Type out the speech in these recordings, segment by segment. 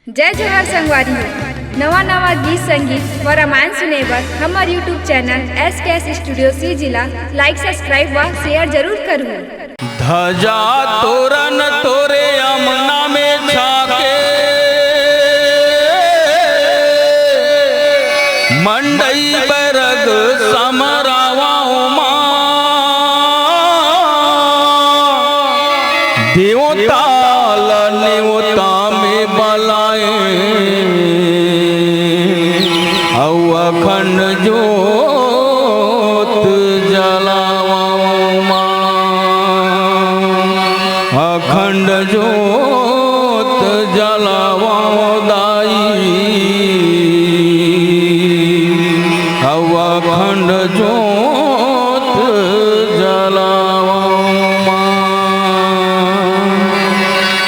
जय जोहार संगवारी नवा नवा गीत संगीत व रामायण सुने बर हमार यूट्यूब चैनल SKS स्टूडियो सी जिला लाइक सब्सक्राइब व शेयर जरूर करूँ। धजा तोरन तोरे अमना में छाके मंडई बरग समरावाओं मां देवता नेवता में बलाए अखंड जोत जलावाओं मां अखंड जोत जलावाओं दाई अखंड जोत जलावाओं मां।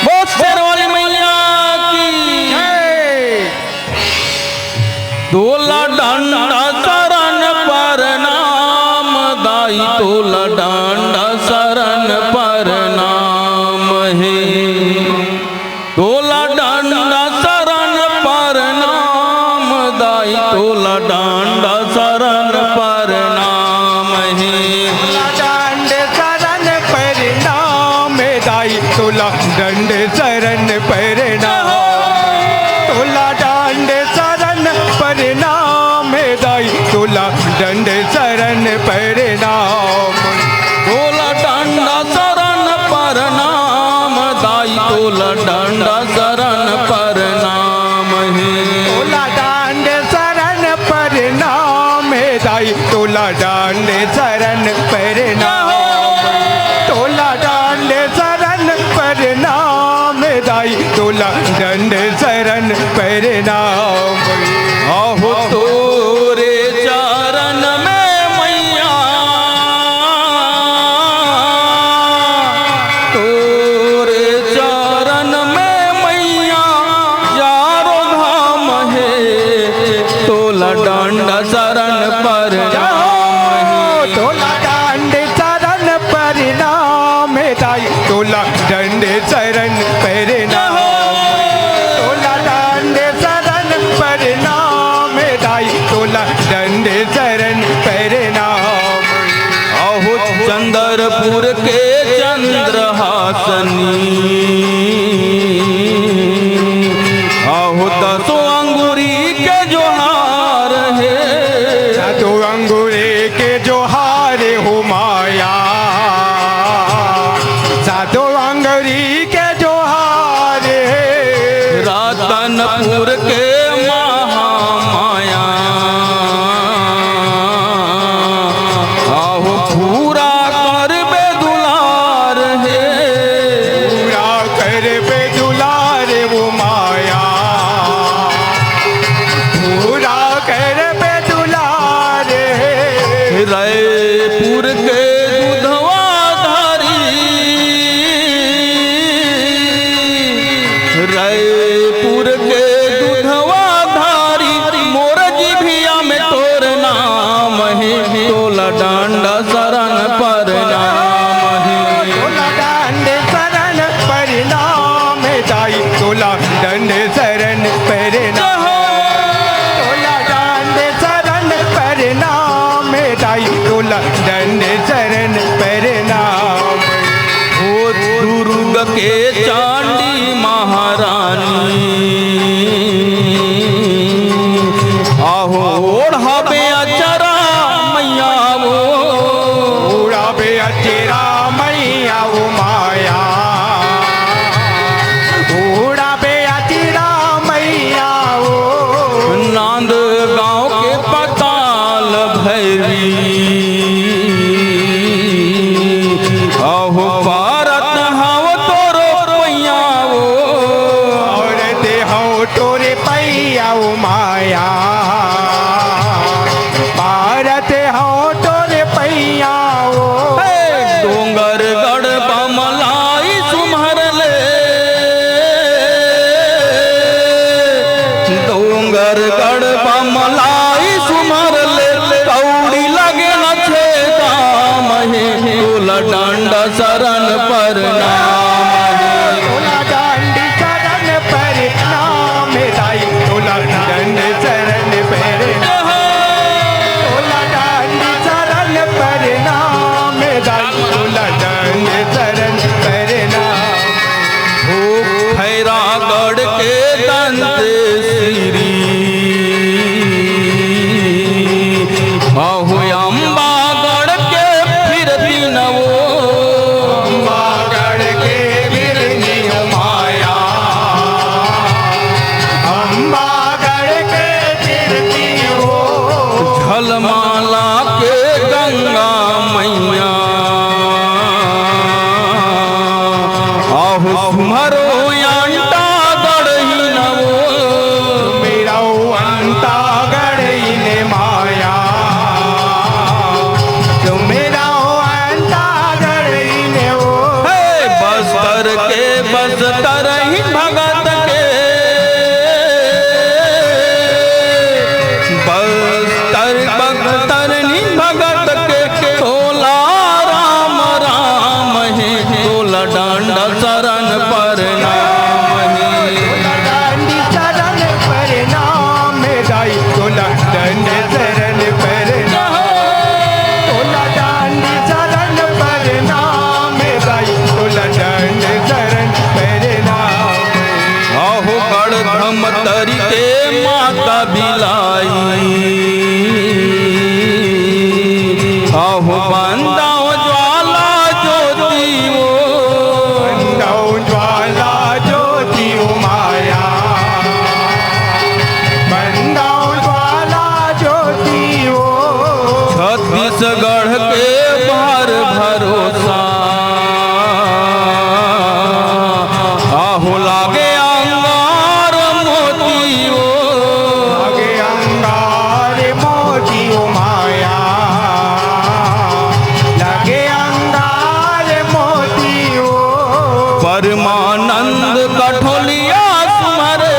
बहुत शेरवाली मैया की तोला डांडा शरण पर नाम दाई तोला डांडा शरण पर नाम है तोला डांडा शरण पर नाम दाई तोला डांडा शरण पर नाम है दंड शरण पर नाम दाई तोला दंड शरण पर नाम तोला दंड शरण पर नाम दाई तोला दंड शरण पर नाम तोला डांडा शरण पर नाम दाई तोला डांडा शरण पर नाम है तोला दंड शरण पर नाम दाई तोला दंड शरण पर नाम तोला दंड शरण पर नाम दाई तोला दंड शरण पर नाम आहो तोरे चरण में मैया तोरे चरण में मैया चारों धाम है तोला डांडा शरण पर नाम तोला दंड शरण पर नाम दाई तोला दंड शरण पर नाम तोला दंड शरण पर नाम दाई तोला दंड शरण पर नाम आहो चंद्रपुर के चंद्रहासनी आहो दसों अंगूरी के जोहार है सातो अंगूरे के जोहार हो माया सातो अंगूरी के जोहार है रातनपुर के महामाया आहो पूरा कर बे दुलार है पूरा कर बे दुलार वो माया पूरा कर बे दुलार है रायपुर के दुधवा धारी रायपुर के दुधवा धारी मोर जिभिया में तोर नाम है तोला डांडा शरण पर नाम है तोला दंड शरण पर नाम दाई तोला दंड शरण पर नाम तोला दंड शरण पर नाम दाई तोला दंड शरण पर नाम ओ दुर्ग के चांडी महारानी आहो ओढ़ाबे अचरा मैया वो पूरा बे अचेरा मैया वो माया पूरा बे अचेरा मैया वो नांद गांव के पताल भैरी आहो भारत हव तोरो पैया वो और ते हो तोरे पैया वो माया भारत हो तोरे पैया वो डोंगर गढ़ बमलाई सुमहर ले डोंगर गढ़ बमलाई सुमहर ले कौड़ी लगे न छे काम है तोला डांडा शरण पर नाम है तोला दंड शरण पर नाम के दंत श्री आहु अम्बागढ़ के फिर दिनवो अम्बागढ़ के बिरनी माया अम्बागढ़ के बिरनी हो झलमाला के गंगा मैया आहु सुमरो अंटा गढ़ी नवो मेरा अंता गढ़ी ने माया तो मेरा अंता गढ़ी ने वो हे बस्तर के बस्तर ही भगत के बस्तर बख्तर नी भगत के तोला राम राम है तोला डांडा शरण पर नाम है डांडी चरण पर नाम दाई तोला दंड चरण पर तोला डांडी चरण पर नाम दाई तोला दंड चरण पर नाम आहु गढ़ धम तरी के माता बिलाई आहु बंदाओ ज्वाला ज्योति वो बंदाओ ज्वाला ज्योति माया बंदाओ ज्वाला ज्योति हो छत्तीसगढ़ के भार भरोसा आहु लागे अंगार मोती वो आगे अंगार मोती माया लगे अंगार मोती हो परमानंद कठोलिया सुमरे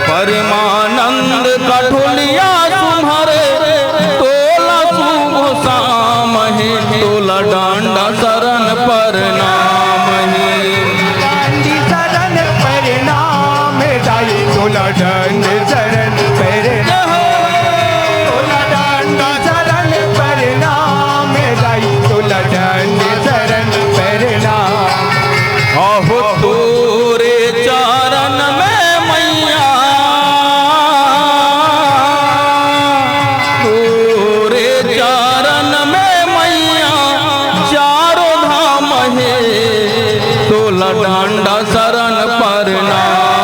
परमानंद कठोलिया तुम्हारे तोला शुभ शाम है तोला डांडा शरण पर नाम है डांडी चरण पर नाम दाई तोला दंड चरण पर तोला डांडा चरण पर नाम दाई तोला दंड चरण पर नाम आहो तोरे चरण में मैया तोरे चरण में मैया चारों धाम है तोला डांडा शरण पर नाम